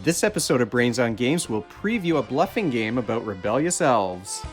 This episode of Brains on Games will preview a bluffing game about rebellious elves.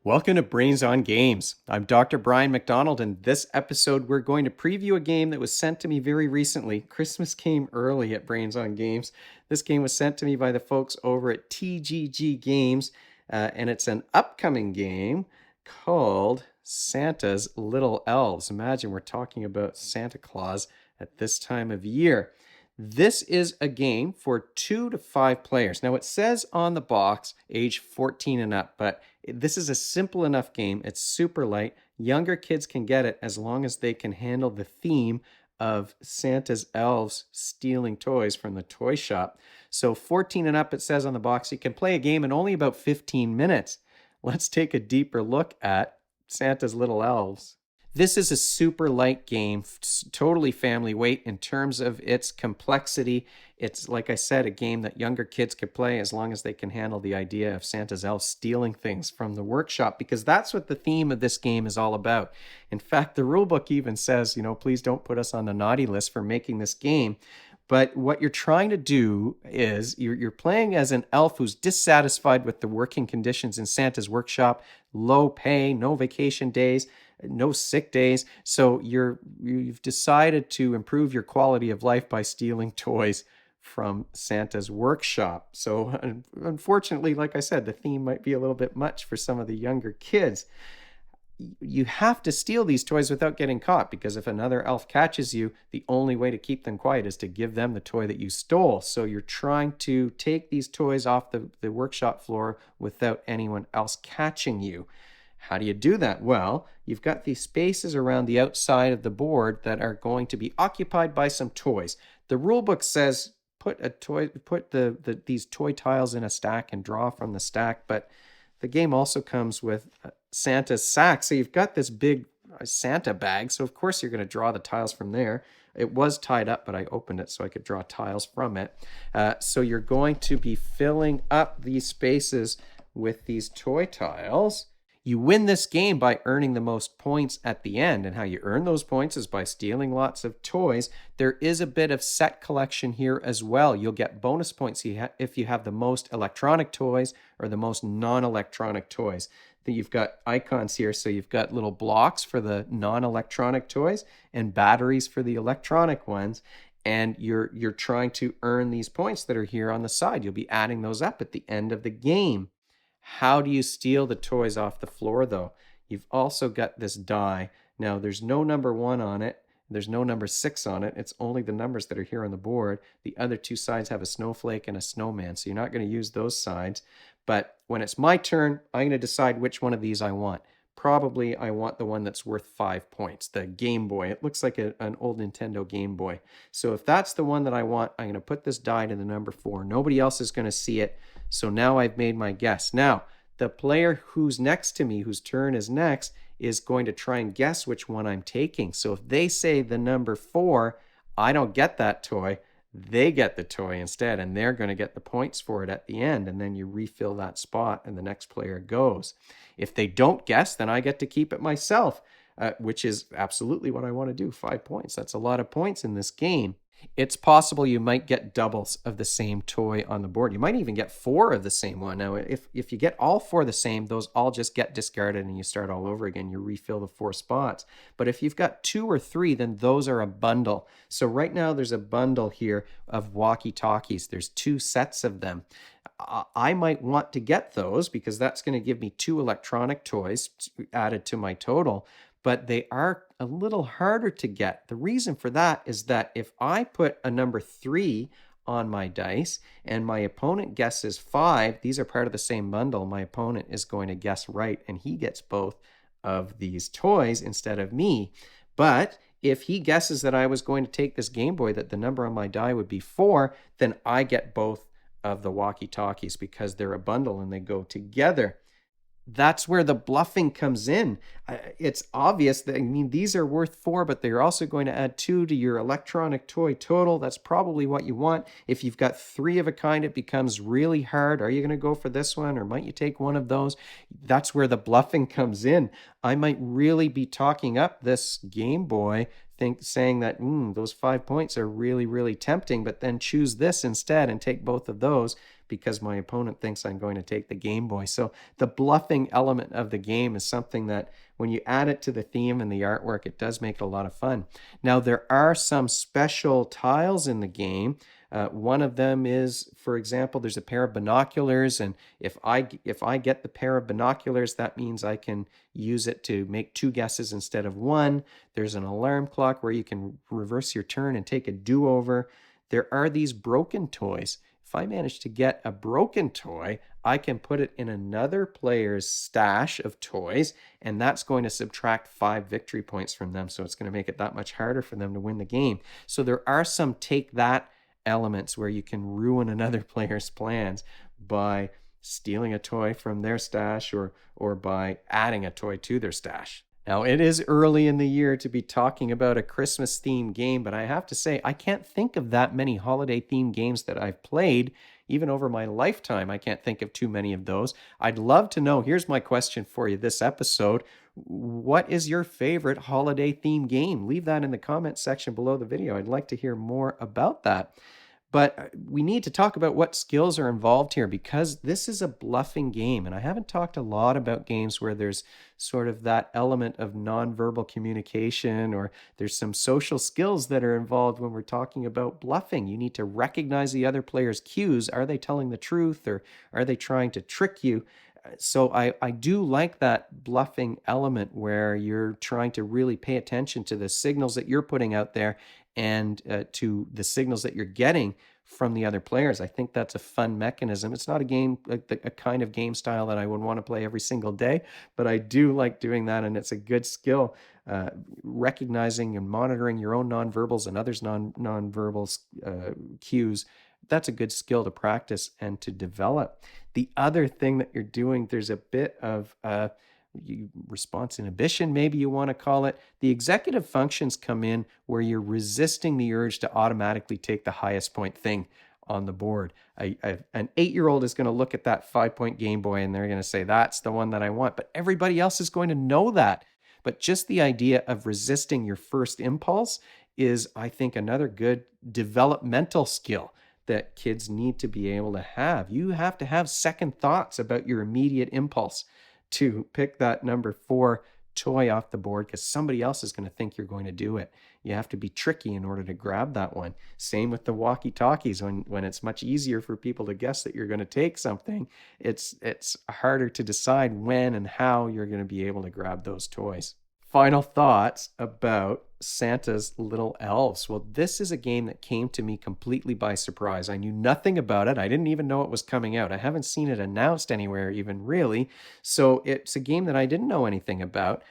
Welcome to Brains on Games. I'm Dr. Brian McDonald, and this episode we're going to preview a game that was sent to me very recently. Christmas came early at Brains on Games. This game was sent to me by the folks over at TGG Games, and it's an upcoming game called Santa's Little Elves. Imagine we're talking about Santa Claus at this time of year. This is a game for 2 to 5 players. Now, it says on the box age 14 and up, but this is a simple enough game. It's super light. Younger kids can get it as long as they can handle the theme of Santa's elves stealing toys from the toy shop. So 14 and up, it says on the box, you can play a game in only about 15 minutes. Let's take a deeper look at Santa's Little Elves. This is a super light game, totally family weight in terms of its complexity. It's, like I said, a game that younger kids could play as long as they can handle the idea of Santa's elves stealing things from the workshop, because that's what the theme of this game is all about. In fact, the rulebook even says, please don't put us on the naughty list for making this game. But what you're trying to do is you're playing as an elf who's dissatisfied with the working conditions in Santa's workshop, low pay, no vacation days, no sick days. So you've decided to improve your quality of life by stealing toys from Santa's workshop. So unfortunately, like I said, the theme might be a little bit much for some of the younger kids. You have to steal these toys without getting caught, because if another elf catches you, the only way to keep them quiet is to give them the toy that you stole. So you're trying to take these toys off the workshop floor without anyone else catching you. How do you do that? Well, you've got these spaces around the outside of the board that are going to be occupied by some toys. The rule book says put these toy tiles in a stack and draw from the stack, but the game also comes with Santa's sack. So you've got this big Santa bag. So of course you're going to draw the tiles from there. It was tied up, but I opened it so I could draw tiles from it. So you're going to be filling up these spaces with these toy tiles. You win this game by earning the most points at the end, and how you earn those points is by stealing lots of toys. There is a bit of set collection here as well. You'll get bonus points if you have the most electronic toys or the most non-electronic toys. You've got icons here, so you've got little blocks for the non-electronic toys and batteries for the electronic ones, and you're trying to earn these points that are here on the side. You'll be adding those up at the end of the game. How do you steal the toys off the floor, though? You've also got this die. Now, there's no number 1 on it. There's no number 6 on it. It's only the numbers that are here on the board. The other 2 sides have a snowflake and a snowman, so you're not going to use those sides. But when it's my turn, I'm going to decide which one of these I want. Probably I want the one that's worth 5 points, the Game Boy. It looks like an old Nintendo Game Boy. So if that's the one that I want, I'm going to put this die to the number 4. Nobody else is going to see it. So now I've made my guess. Now, the player who's next to me, whose turn is next, is going to try and guess which one I'm taking. So if they say the number 4, I don't get that toy. They get the toy instead, and they're going to get the points for it at the end, and then you refill that spot and the next player goes. If they don't guess, then I get to keep it myself, which is absolutely what I want to do. 5 points. That's a lot of points in this game. It's possible you might get doubles of the same toy on the board. You might even get 4 of the same one. Now, if you get all 4 the same, those all just get discarded and you start all over again. You refill the 4 spots. But if you've got 2 or 3, then those are a bundle. So right now there's a bundle here of walkie-talkies. There's 2 sets of them. I might want to get those because that's going to give me 2 electronic toys added to my total. But they are a little harder to get. The reason for that is that if I put a number 3 on my dice and my opponent guesses 5, these are part of the same bundle, my opponent is going to guess right and he gets both of these toys instead of me. But if he guesses that I was going to take this Game Boy, that the number on my die would be 4, then I get both of the walkie-talkies because they're a bundle and they go together. That's where the bluffing comes in. It's obvious that, these are worth 4, but they're also going to add 2 to your electronic toy total. That's probably what you want. If you've got 3 of a kind, it becomes really hard. Are you going to go for this one, or might you take one of those? That's where the bluffing comes in. I might really be talking up this Game Boy saying that those 5 points are really, really tempting, but then choose this instead and take both of those because my opponent thinks I'm going to take the Game Boy. So the bluffing element of the game is something that when you add it to the theme and the artwork, it does make it a lot of fun. Now, there are some special tiles in the game. One of them is, for example, there's a pair of binoculars, and if I get the pair of binoculars, that means I can use it to make two guesses instead of one. There's an alarm clock where you can reverse your turn and take a do-over. There are these broken toys. If I manage to get a broken toy, I can put it in another player's stash of toys, and that's going to subtract 5 victory points from them. So it's going to make it that much harder for them to win the game. So there are some take that elements where you can ruin another player's plans by stealing a toy from their stash or by adding a toy to their stash. Now, it is early in the year to be talking about a Christmas themed game, but I have to say, I can't think of that many holiday themed games that I've played. Even over my lifetime, I can't think of too many of those. I'd love to know. Here's my question for you this episode. What is your favorite holiday themed game? Leave that in the comments section below the video. I'd like to hear more about that. But we need to talk about what skills are involved here because this is a bluffing game. And I haven't talked a lot about games where there's sort of that element of nonverbal communication or there's some social skills that are involved when we're talking about bluffing. You need to recognize the other player's cues. Are they telling the truth or are they trying to trick you? So I do like that bluffing element where you're trying to really pay attention to the signals that you're putting out there and to the signals that you're getting from the other players. I think that's a fun mechanism. It's not a game, like a kind of game style that I would want to play every single day, but I do like doing that, and it's a good skill, recognizing and monitoring your own nonverbals and others' nonverbal cues. That's a good skill to practice and to develop. The other thing that you're doing, there's a bit of response inhibition, maybe you want to call it. The executive functions come in where you're resisting the urge to automatically take the highest point thing on the board. An 8-year-old is going to look at that 5-point Game Boy and they're going to say, that's the one that I want. But everybody else is going to know that. But just the idea of resisting your first impulse is, I think, another good developmental skill that kids need to be able to have. You have to have second thoughts about your immediate impulse to pick that number 4 toy off the board because somebody else is going to think you're going to do it. You have to be tricky in order to grab that one. Same with the walkie-talkies. When it's much easier for people to guess that you're going to take something, it's harder to decide when and how you're going to be able to grab those toys. Final thoughts about Santa's Little Elves. Well, this is a game that came to me completely by surprise. I knew nothing about it. I didn't even know it was coming out. I haven't seen it announced anywhere even really. So it's a game that I didn't know anything about.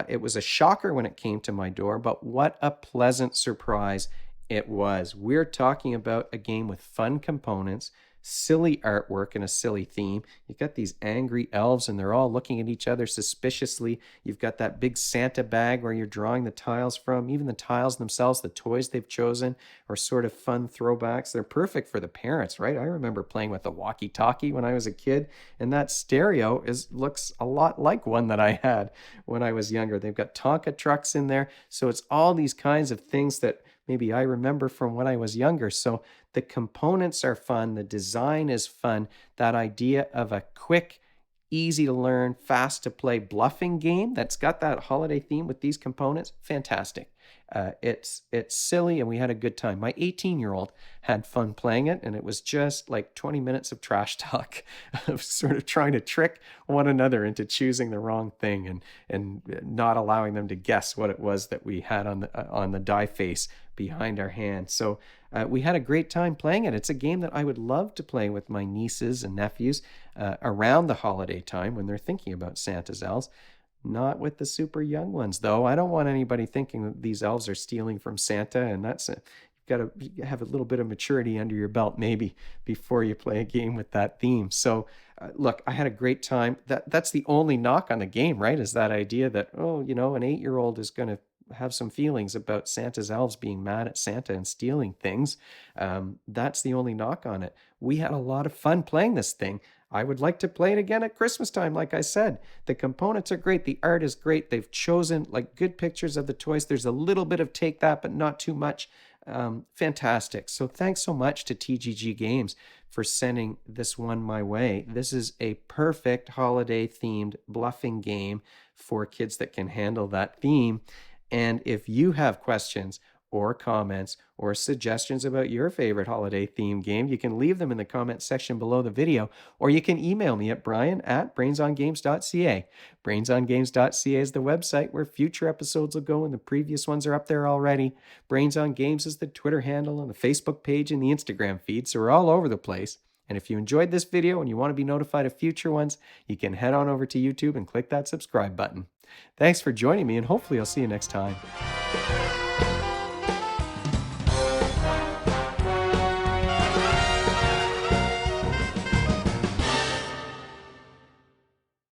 It was a shocker when it came to my door, but what a pleasant surprise it was. We're talking about a game with fun components, silly artwork and a silly theme. You've got these angry elves and they're all looking at each other suspiciously. You've got that big Santa bag where you're drawing the tiles from. Even the tiles themselves, the toys they've chosen are sort of fun throwbacks. They're perfect for the parents, right? I remember playing with a walkie-talkie when I was a kid, and that stereo looks a lot like one that I had when I was younger. They've got Tonka trucks in there. So it's all these kinds of things that maybe I remember from when I was younger. So the components are fun. The design is fun. That idea of a quick, easy to learn, fast to play bluffing game that's got that holiday theme with these components, fantastic. It's silly and we had a good time. My 18-year-old had fun playing it, and it was just like 20 minutes of trash talk of sort of trying to trick one another into choosing the wrong thing and not allowing them to guess what it was that we had on the die face behind our hand. So we had a great time playing it. It's a game that I would love to play with my nieces and nephews around the holiday time when they're thinking about Santa's elves. Not with the super young ones, though. I don't want anybody thinking that these elves are stealing from Santa, and you've got to have a little bit of maturity under your belt maybe before you play a game with that theme. So look, I had a great time. That's the only knock on the game, right? Is that idea that, oh, an 8-year-old is going to have some feelings about Santa's elves being mad at Santa and stealing things. That's the only knock on it. We had a lot of fun playing this thing. I would like to play it again at Christmas time, like I said. The components are great. The art is great. They've chosen like good pictures of the toys. There's a little bit of take that, but not too much. Fantastic. So thanks so much to TGG Games for sending this one my way. This is a perfect holiday themed bluffing game for kids that can handle that theme. And if you have questions or comments or suggestions about your favorite holiday theme game, you can leave them in the comment section below the video, or you can email me at brian@brainsongames.ca. Brainsongames.ca is the website where future episodes will go, and the previous ones are up there already. Brains on Games is the Twitter handle and the Facebook page and the Instagram feed, so we're all over the place. And if you enjoyed this video and you want to be notified of future ones, you can head on over to YouTube and click that subscribe button. Thanks for joining me, and hopefully I'll see you next time.